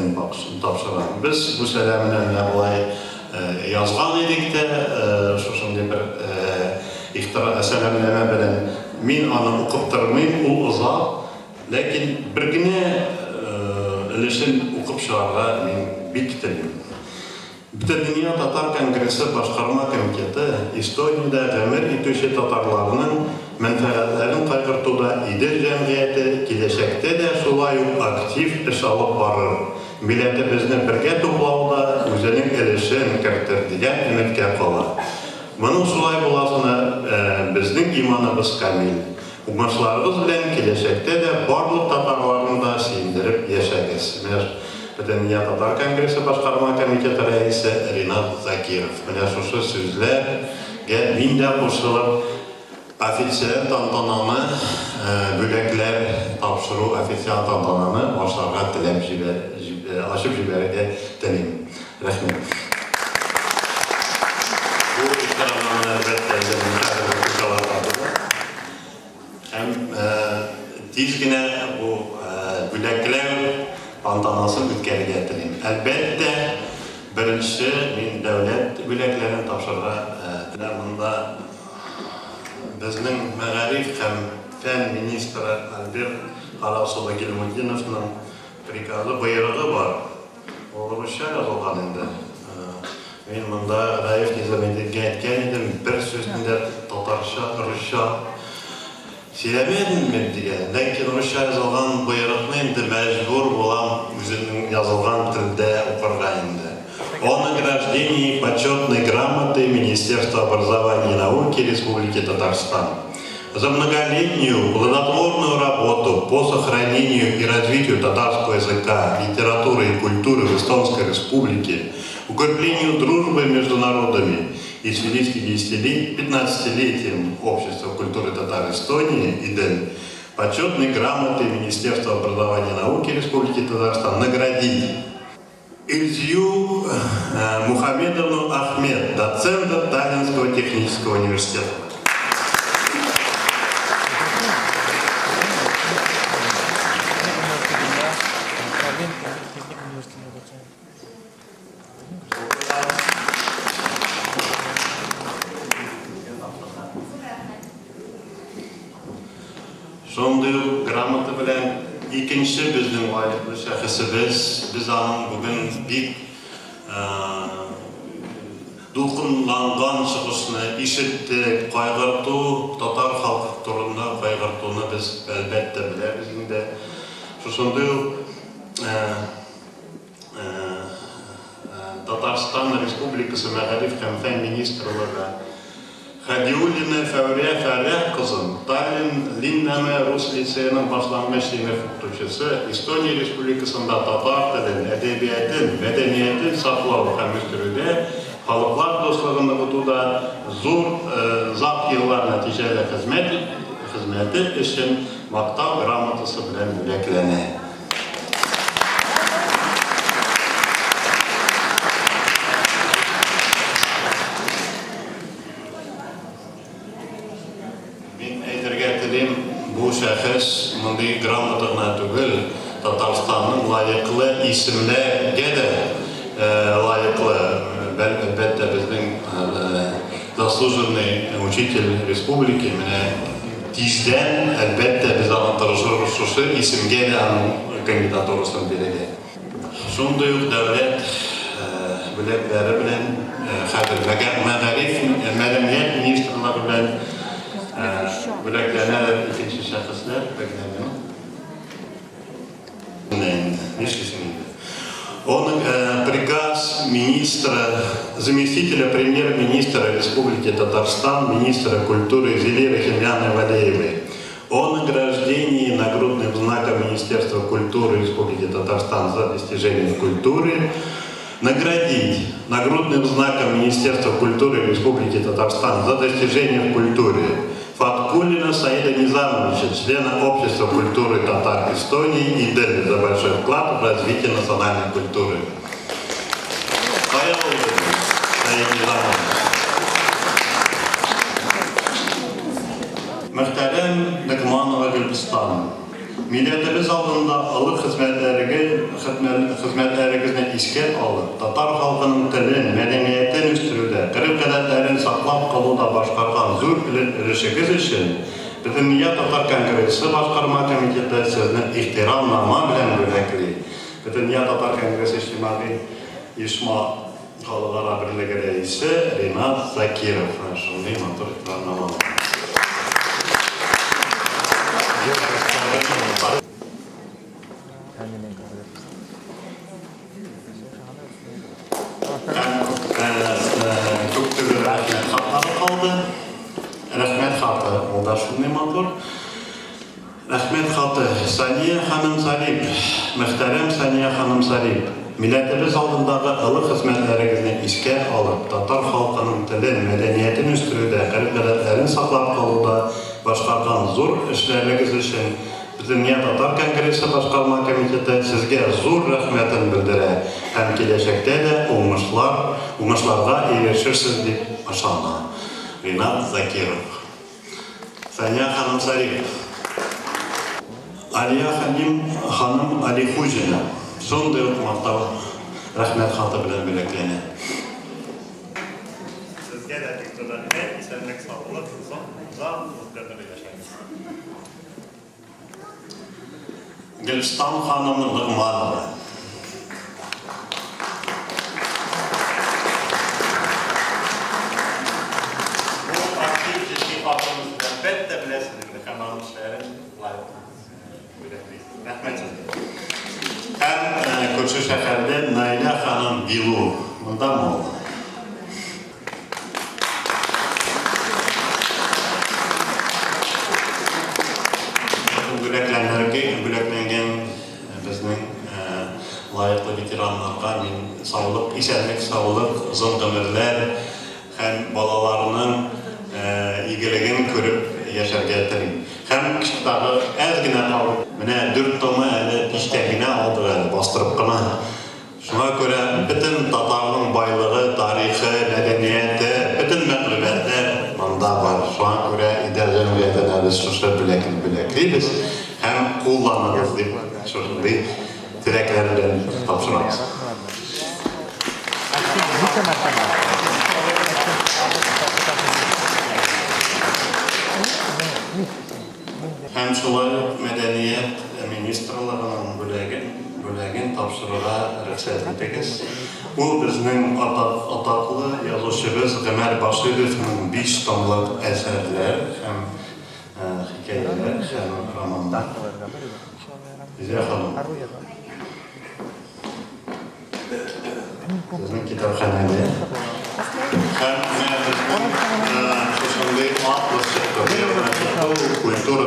hürmetini tapşıran. Biz bu selaminen olay yazgan edik de, şu şimdi bir selamleme bilen min anı okup durmayım, ul uzak. Lakin bir güne ilişin okup şararga min bitkitim. Bütün Dünya Tatar Kongresi Başkarma Komiteti, Estonya'da ömür etüşü Tatarlarının menfaatlerini kaygırtıda İdir Cemiyeti, gelecekte de şulay aktif iş alıp varır. Milletimizni birge toplauda özünün ilişin kirtirdigen ümitke kala. Bunun şulay bulasını bizning imanımız kamil. Umaşlarımız bilen gelecekte de barlık Tatarlarını da siyindirip yaşayacağız. Bütün Dünya Tatar Kongresi Başkarma Komiteti Reisi Rinat Zakirov. Mene şu sözler minde koşulup ofisial tantananı, bölekler tapşırı ofisial tantananı başlarga açıp jiberge dilerim. Rahmet. Bu ikramlarını elbette hem tezgine bu bölekler tantanası bütkerge dilerim. Elbette birinci min devlet böleklerini tapşırga bunda bizning Ma'arif ham Fen ministri Albert Qarasova Gilmuddinovning prikazi buyrug'i bor. O Ruscha yozilgan endi. Men bunda Raif Nizamedinga aytgan edim, bir so'zni Tatarcha, Ruscha söylemedim degan. Lekin Ruscha yozilgan buyruqni endi majbur bo'lam o'zining yozilgan tilda o'qirga endi. О награждении почетной грамоты Министерства образования и науки Республики Татарстан за многолетнюю плодотворную работу по сохранению и развитию татарского языка, литературы и культуры в Эстонской Республике, укреплению дружбы между народами и в связи с 15-летием Общества культуры татар Эстонии ИДЭН почетной грамоты Министерства образования и науки Республики Татарстан наградить Ильзию Мухамедовну Ахмед, доцента Таллинского технического университета. Şonday grammatı bilen ikinci bizning loyiqli shaxsimiz, biz onun bugün bir dolqunlangan çıkışını işittik, kaygırtı, Tatar halkı turunda kaygırtığını biz elbette biliriz. Şimdi şonday Tatarstan Respublikası Ma'arif hem Fen Ministrliği Hadiulina Fevriye Feryah kızım, Tallinn Linname Rus Liseyi'nin başlangıç sınıf okutuvchisi, Estonya Respublikası'nda Tatar tilin, edebiyetin, medeniyetin saklağı hem üstürüde Halklar Dostluğu'nda kutuda zor yıllar neticeli hizmeti için maktab grammatısı bilen beklenir. Bu şahıs bunday grammatına tugul Tatarstan'ın layıklı isimlerge de layıklı. Elbette bizning заслуженный учитель республики tizden elbette biz anlatırışı isimge de kandidaturasını belirledi. Şunday devlet bölekleri bilen Ma'arif Medeniyet Ministrliği bilen böleklerine ikinci şahıslar beklenmiyor. Он приказ министра, заместителя премьер-министра Республики Татарстан, министра культуры Зелиры Химьяны Валеевой о награждении нагрудным знаком Министерства культуры Республики Татарстан за достижения в культуре, наградить нагрудным знаком Министерства культуры Республики Татарстан за достижения в культуре Фаткуллина Саида Низамовича, члена Общества культуры татар Эстонии и ИДЭН за большой вклад в развитие национальной культуры. Саид Низамович. Мөхтәрәм Нигманова Гөлбистан. Milletimiz aldığında alık hizmetlerinizi iske alır. Tatar halkının tilin, medeniyetin üstürüde, kırık adetlerin saklap kalıda başkargan zor ilişkiniz için bizim Dünya Tatar Kongresi Başkarma Komiteti sizin ihtiramnama bilen bölekli. Bütün Dünya Tatar Kongresi İçtimai İşma Kalılara Birliği Reisi Rinat Zakirov. Şimdi motor ihtiramnama. Çok türlü rahmet hatları kaldı. Rahmet hatı, o da şunun motor. Rahmet hatı, Saniye Hanım Sarip, Muhterem Saniye Hanım Sarip, milletimiz aldığındağı ılık hizmetlerinizi iske alıp, Tatar halkının tilin, medeniyetin üstürüde, kırıklarının saklap kalıda başkargan zor işleriniz için bizim Dünya Tatar Kongresi Başkarma Komiteti sizge zor rahmetin bildire. Hem gelecekte de uğuşlarga erişirsiniz deyip aşağına. Rinat Zakirov. Saniye Hanım Sarip. Aliya Hanım Ali Hujina. Son dört marta rahmet hatı bilen bileklerine. Sizge de diktatörler istenmek sağlık, uzak mutlularını yaşayın. Gülstan Hanım'ın Lığmalı. Bu aktif ciddi hakkımızda bet de bilesiniz. Kanalın şehrin layıklı. Rahmet sizge. Hem Koçu şehirde Naila Hanım Bilu. Bunda mı oldu? Güleklengen bizning layıklı veteranlarga men sağlık, esenlik, sağlık, uzun ömürler hem balalarının iyiligini görüp yaşarga tilayman. Hem kitapı azgina alıb, mine 4 tomu әле iştəgine aldı әле, bastırıp qına. Şuna göre bütün Tatarның baylığı, tarixi, medeniyeti, bütün məlumatlar manda var. Şuna göre İdare Cəmiyyətin әле şuşa bilekliyiz. Hem kullanırız deyip şurada dileklerden tapşırırız. Hem şolay medeniyet ministrlarının bölegen tapşırığa rəxsət etəkiz. Bu bizning ataklı yazıcımız Ömer Başidov'ның 5 tomlıq əsərlər hem hikayeler, hem romanlar. Güzel hanım. Sizin kitapxanada hem bizning atlı kultura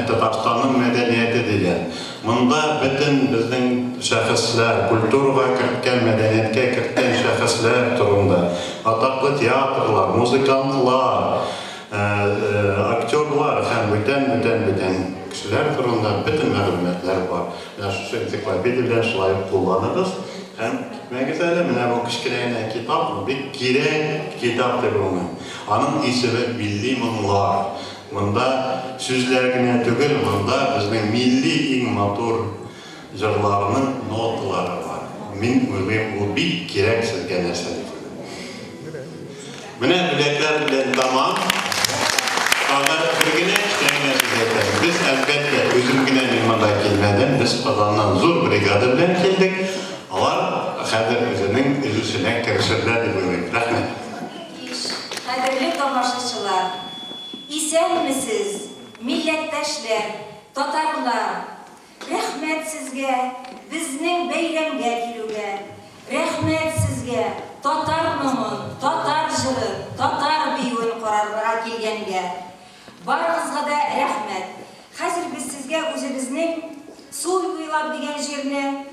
Tatarstan'ın medeniyeti degan. Bunda bütün bizning şəxslər, kulturga kiritgan, medeniyetga kiritgan şəxslər turunda ataklı teatrlar, muzikantlar, aktyorlar hem bütün kişiler turunda bütün məlumatlar var. Şu ensiklopediyadan şulay kullanırız. Hem mesela bu kichkina kitap bir gerek kitap deb onu. Onun ismi Milli Mınlar. Bunda sözlerine tügül, bunda bizning milli eng motor jırlarının notaları var. Bu bir gerek sizge narsa. Mine bilekler bilen tamam. Fakat birgine kichkina sizge. Biz elbette özümgine mehmanda kelmedim. Biz Kazan'dan zor brigada bilen keldik. Alar hazır özünün üzüsüne kirişirler deb oylayman. Rahmet. Qadrli tomoshachilar, esenmisiz, millatdoshlar, tatarlar? Rahmat sizga bizning bayramga keluvga. Rahmat sizga tatar nomi, tatar jiri, tatar biyoni qarorga kelganiga. Baringizga da rahmat. Hozir biz sizga o'zimizning suv bo'ylab degan yerni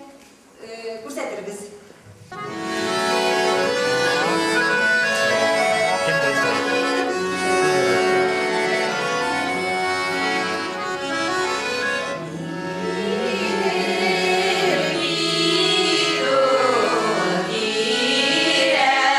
ko'rsatamiz. Yeah.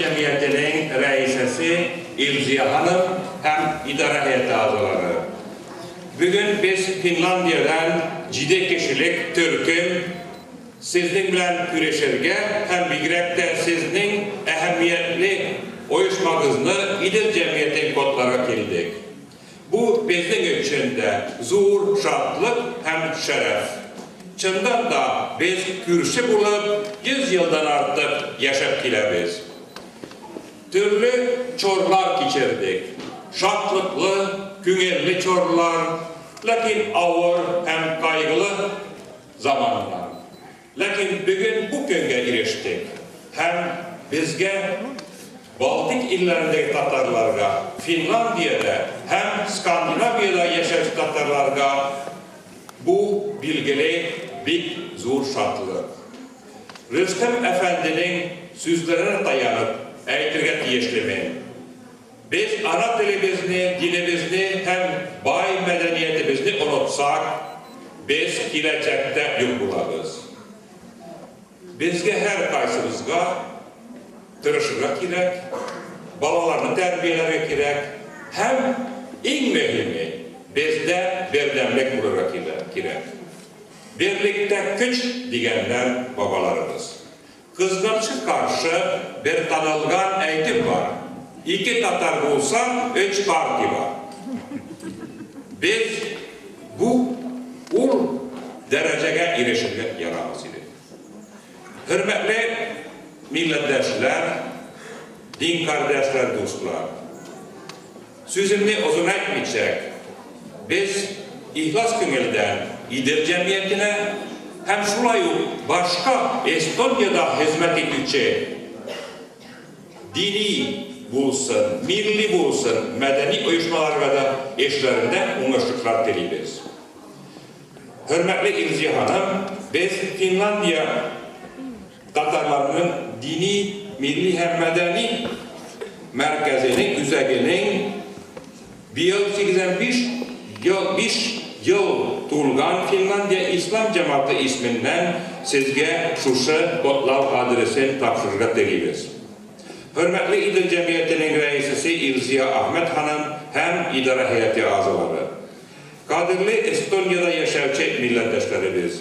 Cemiyeti'nin reisesi İlziya Hanım hem idare heyeti azaları. Bugün biz Finlandiya'dan 7 kişilik Türk'üm sizin bilen güreşirge hem bigrekte sizin ehemmiyetli uyuşmağınızı İdil Cemiyeti'nin kodlara geldik. Bu bizim için de zor şartlık hem şeref. Çından da biz kürsü bulup 100 yıldan artık yaşap kilemiz. Türlü çorlar geçirdik. Şartlıklı, günelli çorlar, lakin ağır hem kaygılı zamanlar. Lakin bugün bu günge eriştik. Hem bizge Baltik illerindeki Tatarlarga, Finlandiya'da hem Skandinaviya'da yaşayan Tatarlarga bu bilgili bir zor şartlık. Rüstem Efendi'nin sözlerine dayanıp eğitirget yeşlemeyin. Biz ana dilimizni, dilimizni hem bay medeniyetimizni unutsak, biz gelecekte yok bularız. Bizge her kaysımızga tırışırga kirek, balalarını terbiyelerge kirek, hem en mühimi bizde birdemlik bulurga kirek. Birlikte güç diyenler babalarımız. Kızgınçı karşı bir tanılgan eğitim var. 2 Tatar bulsa 3 parti var. Biz bu dereceye erişirge yaramız idi. Hürmetli milletdaşlar, din kardeşler, dostlar. Sözümü uzun etmeyecek. Biz ihlas günelden İdil Cemiyeti'ne hem şulayı başka Estonya'da hizmet ettiği dini bulsun, milli bulsun, medeni uyuşmalar ve da eşlerinde uğraştıklar diliyiz. Hürmetli İlziya Hanım, biz Finlandiya Tatarlarının dini, milli hem medeni merkezinin, üzerinin 85 yıl Tulgan Finlandiya İslam Cemaati isminden sizge şuşa kotlav adresini tapşırık diliyiz. Hürmetli İdil Cemiyeti'nin reisisi İlziya Ahmet Hanım hem idare heyeti azaları. Kadirli Estonya'da yaşayacak milletdaşlarımız.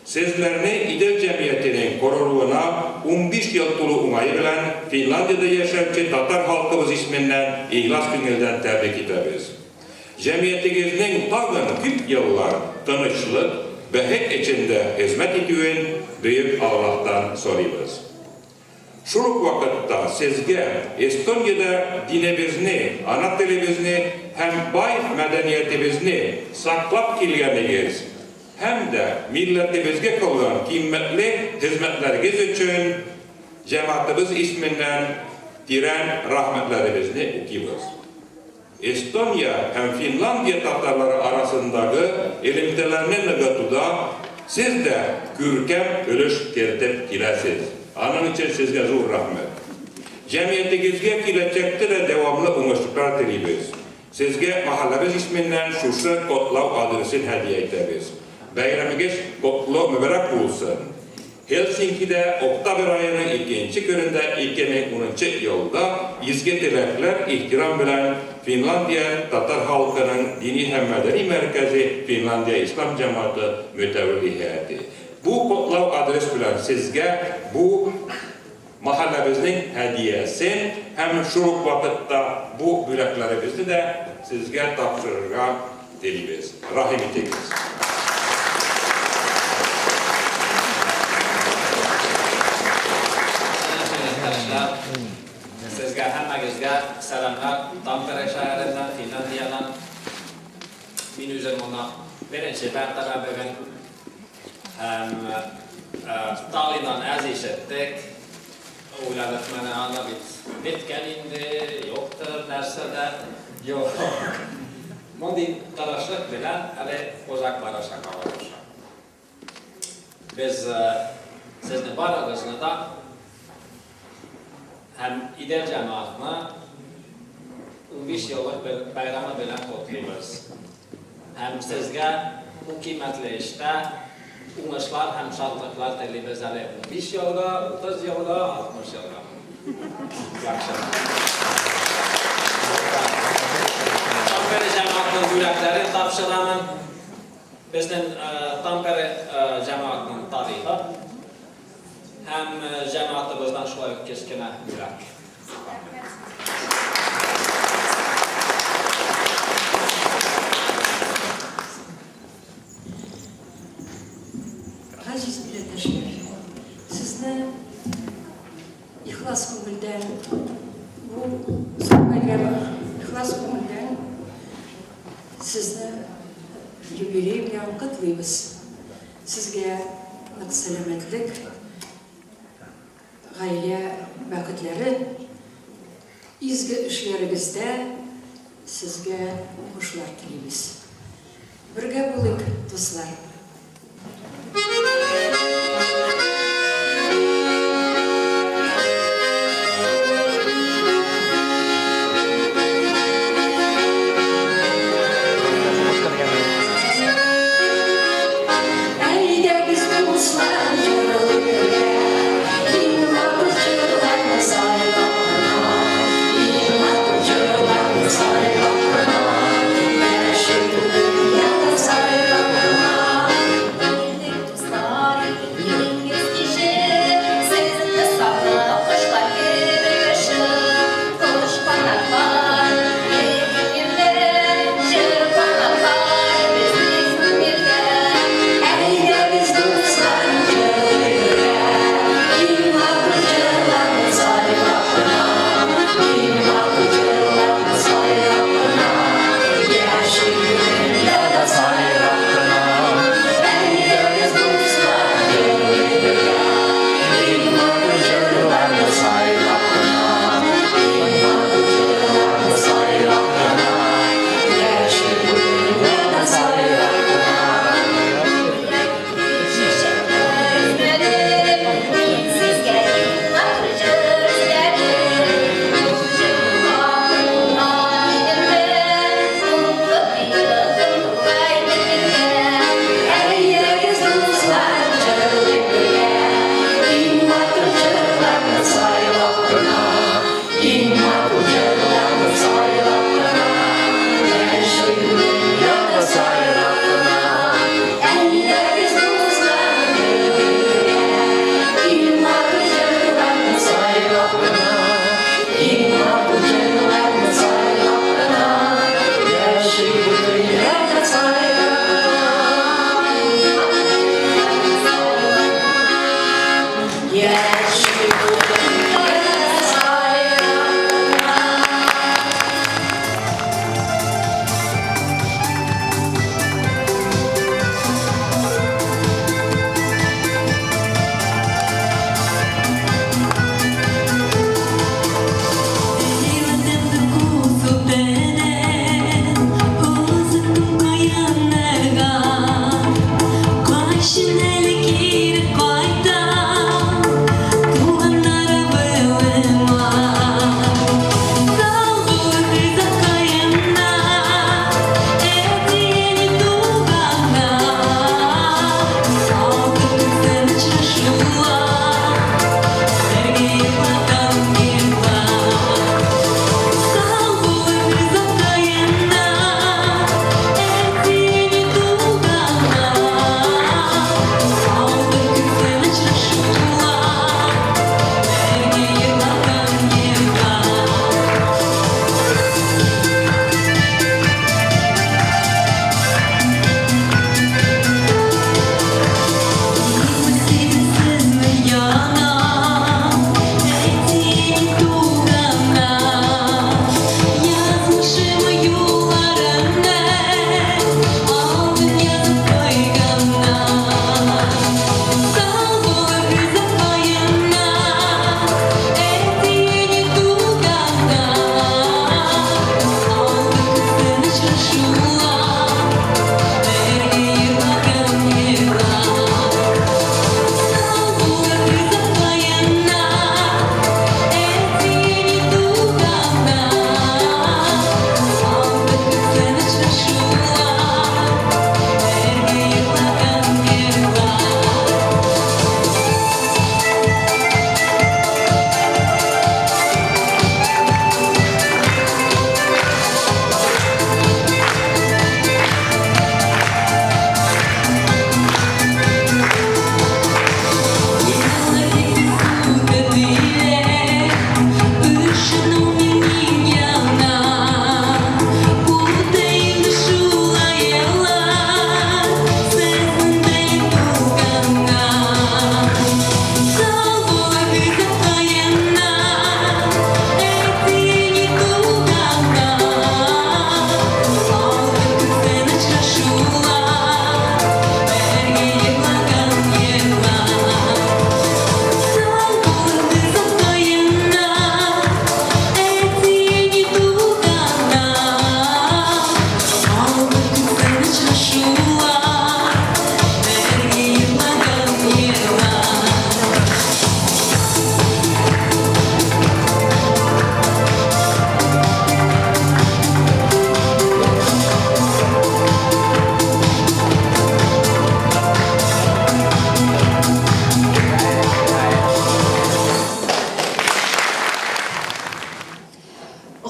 Sizlerini İdil Cemiyeti'nin koruluğuna 15 yıl tulu umayı bilen Finlandiya'da yaşayacak Tatar halkımız isminden ihlas günelden tebrik ederiz. Cemiyetimizin tağın 40 yıllar tanışlık ve hek içinde hizmet ediyorun büyük Allah'tan soruyoruz. Şuruk vakitte sizge Estonya'da dinimizni, ana dilimizni hem bay medeniyetimizni saklap gelgeniz hem de milletimizge kılgan kıymetli hizmetleriniz için cemaatimiz isminden diren rahmetlerimizni okuyoruz. Estonya hem Finlandiya Tatarları arasındaki elimtelerinin nöbetuda siz de görkem ölüş getirip gelesiniz. Onun için sizge zor rahmet. Cemiyetimizge gelecekte de devamlı uğraştıklar diliyiz. Sizge mahallemiz isminden şuşa kotlav adresini hediye ederiz. Bayramınız kutlu mübarek olsun. Helsinki'de Oktober ayının 2. gününde 2010 yılda izge dilekler ihtiram bilen Finlandiya Tatar halkının dini hem medeni merkezi Finlandiya İslam Cemaati mütevelli heyeti. Bu kutlav adres bilen sizge bu mahallemizin hediyesi hem şuruk vakitte bu büleklerimizi de sizge tapşırırga diliyiz. Rahim etiniz. Sizge hemmegizge selamlar Tampere şehrinden, Finlandiya'dan. Min üzerine birinci Bertara bugün hem Tallinnan ezis ettik. Uğradık bana ana bitken indi, yoktur dersede, yok. Mondi tanıştık bilen, hele uzak barışa kavuşa. Biz sizin baragızını da hem İdil Cemaatine 15 yıllık bir bayramı bilen kutluyoruz. Hem sizge bu kıymetli işte uğraşlar hem şartlıklar diliyiz. 15 yılda, 30 yılda, 60 yılda. akşam. Tampere cemaatinin yüreklerini tapşıramın. Bizden Tampere cemaatinin tarihi. Hem cemaatimizden şöyle keskine yürek. Aziz milletvekilim, sizni ihlas ko'ngildan bu so'zlarga ihlas ko'ngildan sizni yubiley bilan qutlaymiz. Sizga salomatlik, oila baxtlari, izgi ishlaringizda sizga xushlar tilaymiz. Birga bo'ling do'stlar. Sorry,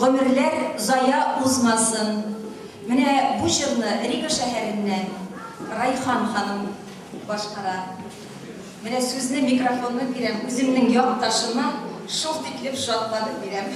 гомерләр зая узмасын. Менә бу җырны Рига шәһәреннән Райхан ханым башкара. Менә сүзне, микрофонны бирәм үземнең якташыма, шул тиклем шатланып бирәм.